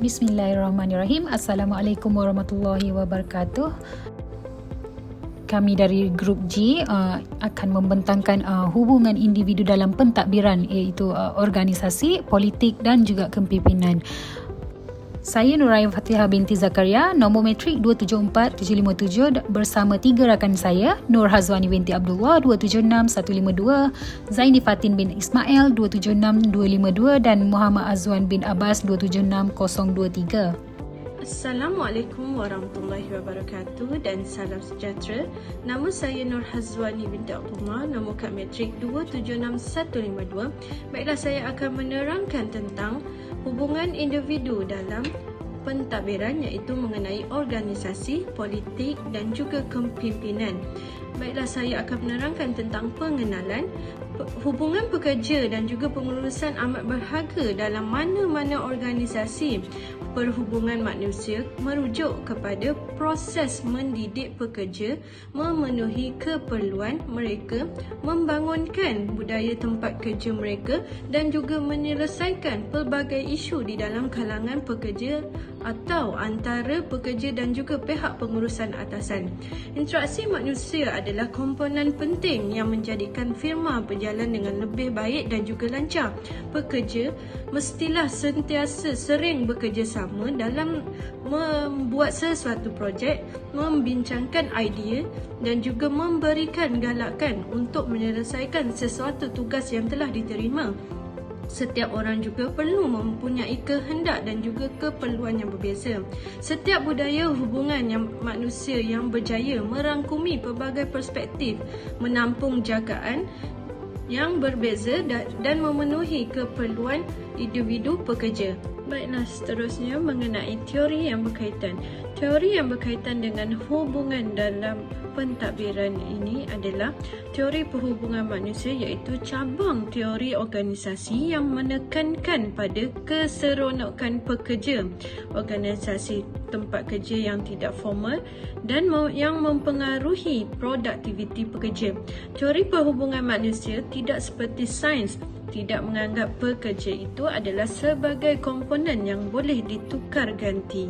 Bismillahirrahmanirrahim. Assalamualaikum warahmatullahi wabarakatuh. Kami dari Grup G akan membentangkan hubungan individu dalam pentadbiran, iaitu organisasi, politik dan juga kepimpinan. Saya Nuraya Fatihah binti Zakaria, nombor matrik 274757 bersama 3 rakan saya, Nur Hazwani binti Abdullah 276152, Zaini Fatin bin Ismail 276252 dan Muhammad Azwan bin Abbas 276023. Assalamualaikum warahmatullahi wabarakatuh dan salam sejahtera. Nama saya Nur Hazwani binti Abdullah, nombor kad matrik 276152. Baiklah, saya akan menerangkan tentang hubungan individu dalam pentadbiran, iaitu mengenai organisasi, politik dan juga kepimpinan. Baiklah, saya akan menerangkan tentang pengenalan. Hubungan pekerja dan juga pengurusan amat berharga dalam mana-mana organisasi perhubungan manusia merujuk kepada proses mendidik pekerja, memenuhi keperluan mereka, membangunkan budaya tempat kerja mereka dan juga menyelesaikan pelbagai isu di dalam kalangan pekerja atau antara pekerja dan juga pihak pengurusan atasan. Interaksi manusia adalah komponen penting yang menjadikan firma berjalan dengan lebih baik dan juga lancar. Pekerja mestilah sentiasa sering bekerjasama dalam membuat sesuatu projek, membincangkan idea dan juga memberikan galakan untuk menyelesaikan sesuatu tugas yang telah diterima. Setiap orang juga perlu mempunyai kehendak dan juga keperluan yang berbeza. Setiap budaya hubungan yang manusia yang berjaya merangkumi pelbagai perspektif, menampung jagaan yang berbeza dan memenuhi keperluan individu pekerja. Baiklah, seterusnya mengenai teori yang berkaitan. Teori yang berkaitan dengan hubungan dalam pentadbiran ini adalah teori perhubungan manusia, iaitu cabang teori organisasi yang menekankan pada keseronokan pekerja, organisasi tempat kerja yang tidak formal dan yang mempengaruhi produktiviti pekerja. Teori perhubungan manusia tidak seperti sains, tidak menganggap pekerja itu adalah sebagai komponen yang boleh ditukar ganti.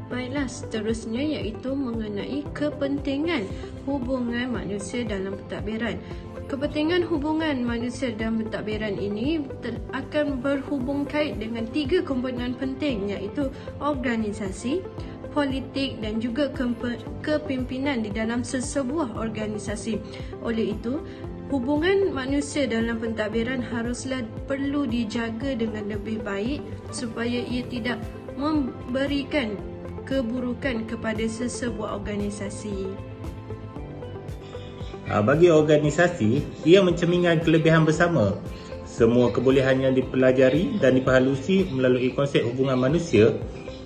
Baiklah, seterusnya iaitu mengenai kepentingan hubungan manusia dalam pentadbiran. Kepentingan hubungan manusia dalam pentadbiran ini akan berhubung kait dengan 3 komponen penting, iaitu organisasi, politik dan juga kepimpinan di dalam sesebuah organisasi. Oleh itu, hubungan manusia dalam pentadbiran haruslah perlu dijaga dengan lebih baik supaya ia tidak memberikan keburukan kepada sesebuah organisasi. Bagi organisasi, ia mencerminkan kelebihan bersama. Semua kebolehan yang dipelajari dan diperhalusi melalui konsep hubungan manusia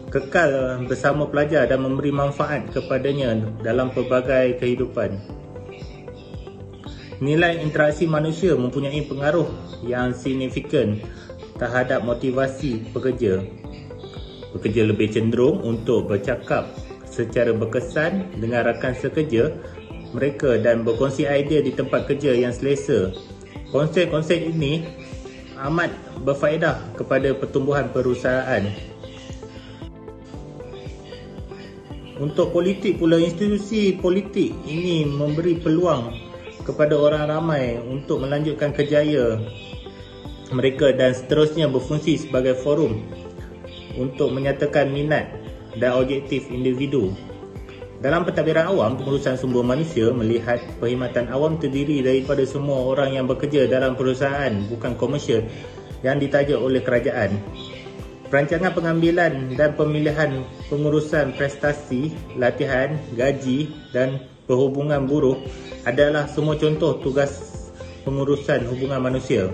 kekal bersama pelajar dan memberi manfaat kepadanya dalam pelbagai kehidupan. Nilai interaksi manusia mempunyai pengaruh yang signifikan terhadap motivasi pekerja. Pekerja lebih cenderung untuk bercakap secara berkesan dengan rakan sekerja mereka dan berkongsi idea di tempat kerja yang selesa. Konsep-konsep ini amat berfaedah kepada pertumbuhan perusahaan. Untuk politik pula, institusi politik ini memberi peluang kepada orang ramai untuk melanjutkan kerjaya mereka dan seterusnya berfungsi sebagai forum untuk menyatakan minat dan objektif individu. Dalam pentadbiran awam, pengurusan sumber manusia melihat perkhidmatan awam terdiri daripada semua orang yang bekerja dalam perusahaan bukan komersial yang ditaja oleh kerajaan. Perancangan pengambilan dan pemilihan pengurusan prestasi, latihan, gaji dan perhubungan buruh adalah semua contoh tugas pengurusan hubungan manusia.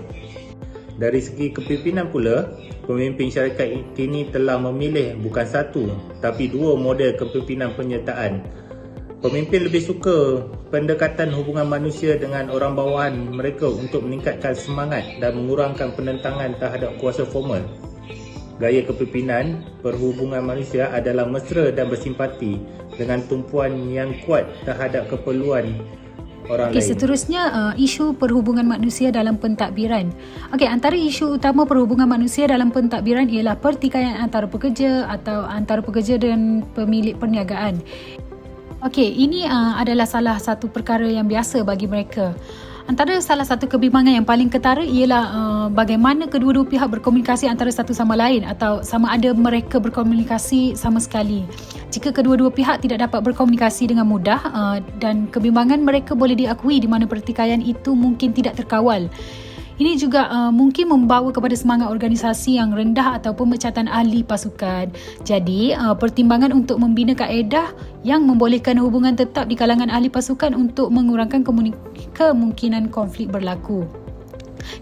Dari segi kepimpinan pula, pemimpin syarikat kini telah memilih bukan satu tapi 2 model kepimpinan penyertaan. Pemimpin lebih suka pendekatan hubungan manusia dengan orang bawahan mereka untuk meningkatkan semangat dan mengurangkan penentangan terhadap kuasa formal. Gaya kepimpinan perhubungan manusia adalah mesra dan bersimpati dengan tumpuan yang kuat terhadap keperluan orang Okey, lain. seterusnya isu perhubungan manusia dalam pentadbiran. Okey, antara isu utama perhubungan manusia dalam pentadbiran ialah pertikaian antara pekerja atau antara pekerja dan pemilik perniagaan. Okey, ini adalah salah satu perkara yang biasa bagi mereka. Antara salah satu kebimbangan yang paling ketara ialah bagaimana kedua-dua pihak berkomunikasi antara satu sama lain atau sama ada mereka berkomunikasi sama sekali. Jika kedua-dua pihak tidak dapat berkomunikasi dengan mudah dan kebimbangan mereka boleh diakui di mana pertikaian itu mungkin tidak terkawal. Ini juga mungkin membawa kepada semangat organisasi yang rendah atau pemecatan ahli pasukan. Jadi, pertimbangan untuk membina kaedah yang membolehkan hubungan tetap di kalangan ahli pasukan untuk mengurangkan kemungkinan konflik berlaku.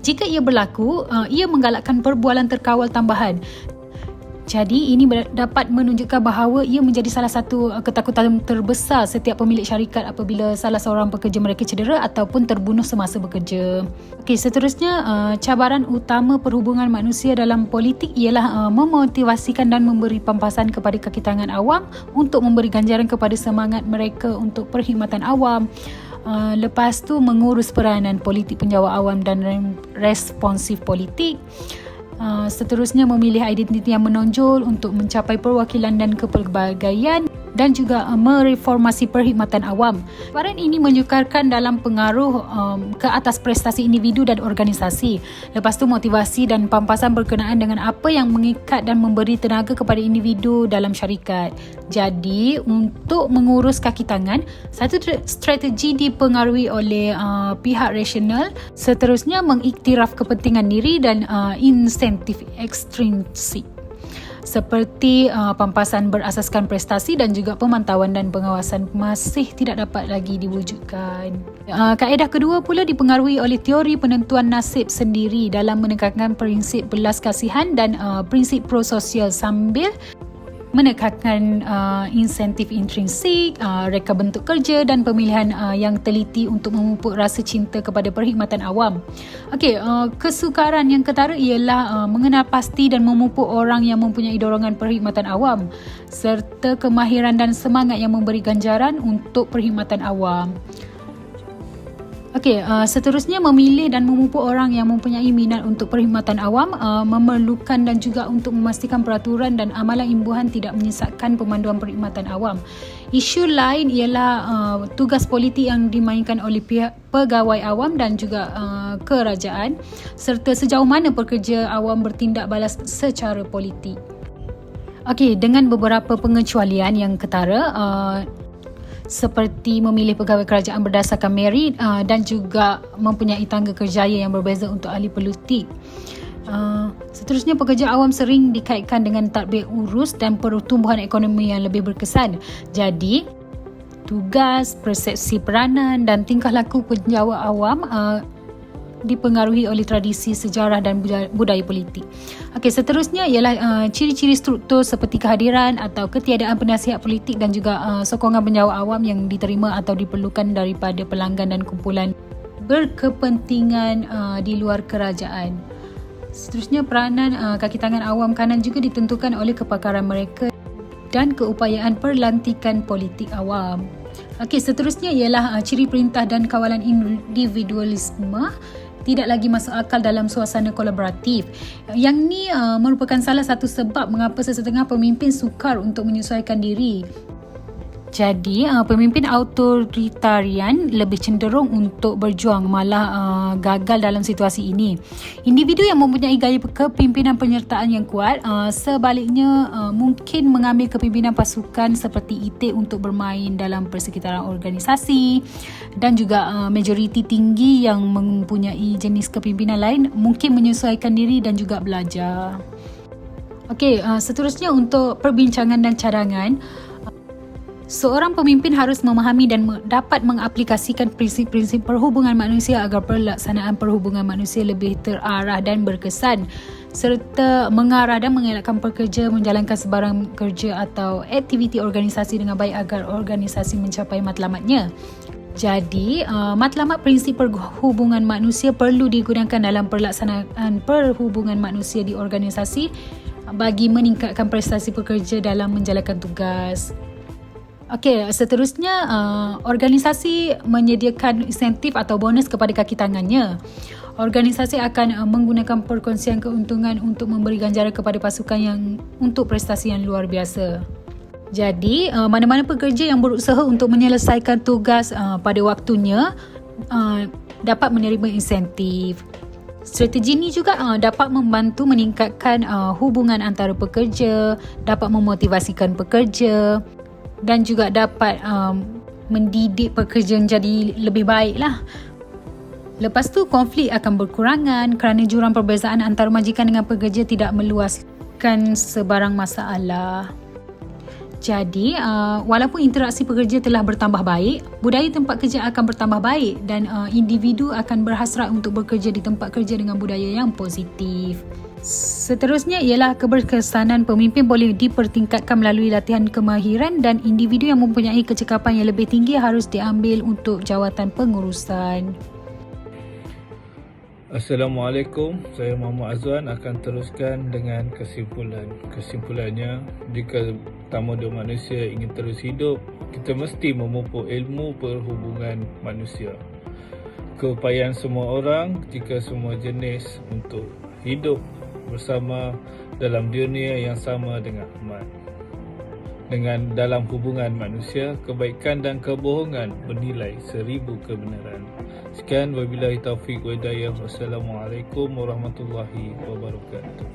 Jika ia berlaku, ia menggalakkan perbualan terkawal tambahan. Jadi ini dapat menunjukkan bahawa ia menjadi salah satu ketakutan terbesar setiap pemilik syarikat apabila salah seorang pekerja mereka cedera ataupun terbunuh semasa bekerja. Okey, seterusnya cabaran utama perhubungan manusia dalam politik ialah memotivasikan dan memberi pampasan kepada kaki tangan awam untuk memberi ganjaran kepada semangat mereka untuk perkhidmatan awam. Lepas tu mengurus peranan politik penjawat awam dan responsif politik. Seterusnya memilih identiti yang menonjol untuk mencapai perwakilan dan kepelbagaian dan juga mereformasi perkhidmatan awam. Cabaran ini menyukarkan dalam pengaruh ke atas prestasi individu dan organisasi. Lepas tu motivasi dan pampasan berkenaan dengan apa yang mengikat dan memberi tenaga kepada individu dalam syarikat. Jadi untuk mengurus kaki tangan, satu strategi dipengaruhi oleh pihak rasional, seterusnya mengiktiraf kepentingan diri dan insentif ekstrinsik seperti pampasan berasaskan prestasi dan juga pemantauan dan pengawasan masih tidak dapat lagi diwujudkan. Kaedah kedua pula dipengaruhi oleh teori penentuan nasib sendiri dalam menekankan prinsip belas kasihan dan prinsip prososial sambil menekankan insentif intrinsik, reka bentuk kerja dan pemilihan yang teliti untuk memupuk rasa cinta kepada perkhidmatan awam. Okey, kesukaran yang ketara ialah mengenal pasti dan memupuk orang yang mempunyai dorongan perkhidmatan awam serta kemahiran dan semangat yang memberi ganjaran untuk perkhidmatan awam. Okey, seterusnya memilih dan memupuk orang yang mempunyai minat untuk perkhidmatan awam memerlukan dan juga untuk memastikan peraturan dan amalan imbuhan tidak menyesatkan pemanduan perkhidmatan awam. Isu lain ialah tugas politik yang dimainkan oleh pihak pegawai awam dan juga kerajaan serta sejauh mana pekerja awam bertindak balas secara politik. Okey, dengan beberapa pengecualian yang ketara, seperti memilih pegawai kerajaan berdasarkan merit dan juga mempunyai tangga kerjaya yang berbeza untuk ahli politik. Seterusnya pekerja awam sering dikaitkan dengan tadbir urus dan pertumbuhan ekonomi yang lebih berkesan. Jadi, tugas, persepsi peranan dan tingkah laku penjawat awam dipengaruhi oleh tradisi, sejarah dan budaya politik. Okey, seterusnya ialah ciri-ciri struktur seperti kehadiran atau ketiadaan penasihat politik dan juga sokongan penjawat awam yang diterima atau diperlukan daripada pelanggan dan kumpulan berkepentingan di luar kerajaan. Seterusnya peranan kaki tangan awam kanan juga ditentukan oleh kepakaran mereka dan keupayaan perlantikan politik awam. Okey, seterusnya ialah ciri perintah dan kawalan individualisme tidak lagi masuk akal dalam suasana kolaboratif. Yang ni merupakan salah satu sebab mengapa sesetengah pemimpin sukar untuk menyesuaikan diri. Jadi, pemimpin autoritarian lebih cenderung untuk berjuang malah gagal dalam situasi ini. Individu yang mempunyai gaya kepimpinan penyertaan yang kuat sebaliknya mungkin mengambil kepimpinan pasukan seperti IT untuk bermain dalam persekitaran organisasi dan juga majoriti tinggi yang mempunyai jenis kepimpinan lain mungkin menyesuaikan diri dan juga belajar. Okey, seterusnya untuk perbincangan dan cadangan. Seorang pemimpin harus memahami dan dapat mengaplikasikan prinsip-prinsip perhubungan manusia agar pelaksanaan perhubungan manusia lebih terarah dan berkesan serta mengarah dan mengelakkan pekerja menjalankan sebarang kerja atau aktiviti organisasi dengan baik agar organisasi mencapai matlamatnya. Jadi, matlamat prinsip perhubungan manusia perlu digunakan dalam pelaksanaan perhubungan manusia di organisasi bagi meningkatkan prestasi pekerja dalam menjalankan tugas. Okey, seterusnya organisasi menyediakan insentif atau bonus kepada kaki tangannya. Organisasi akan menggunakan perkongsian keuntungan untuk memberi ganjaran kepada pasukan yang untuk prestasi yang luar biasa. Jadi, mana-mana pekerja yang berusaha untuk menyelesaikan tugas pada waktunya dapat menerima insentif. Strategi ini juga dapat membantu meningkatkan hubungan antara pekerja, dapat memotivasikan pekerja dan juga dapat mendidik pekerja menjadi lebih baik lah. Lepas tu konflik akan berkurangan kerana jurang perbezaan antara majikan dengan pekerja tidak meluaskan sebarang masalah. Jadi, walaupun interaksi pekerja telah bertambah baik, budaya tempat kerja akan bertambah baik dan individu akan berhasrat untuk bekerja di tempat kerja dengan budaya yang positif. Seterusnya ialah keberkesanan pemimpin boleh dipertingkatkan melalui latihan kemahiran dan individu yang mempunyai kecekapan yang lebih tinggi harus diambil untuk jawatan pengurusan. Assalamualaikum, saya Muhammad Azwan akan teruskan dengan kesimpulan. Kesimpulannya, jika tamu dua manusia ingin terus hidup, kita mesti memupuk ilmu perhubungan manusia. Keupayaan semua orang jika semua jenis untuk hidup bersama dalam dunia yang sama dengan aman. Dengan dalam hubungan manusia, kebaikan dan kebohongan bernilai 1000 kebenaran. Sekian, wabillahi taufiq wa hidayah. Wassalamualaikum warahmatullahi wabarakatuh.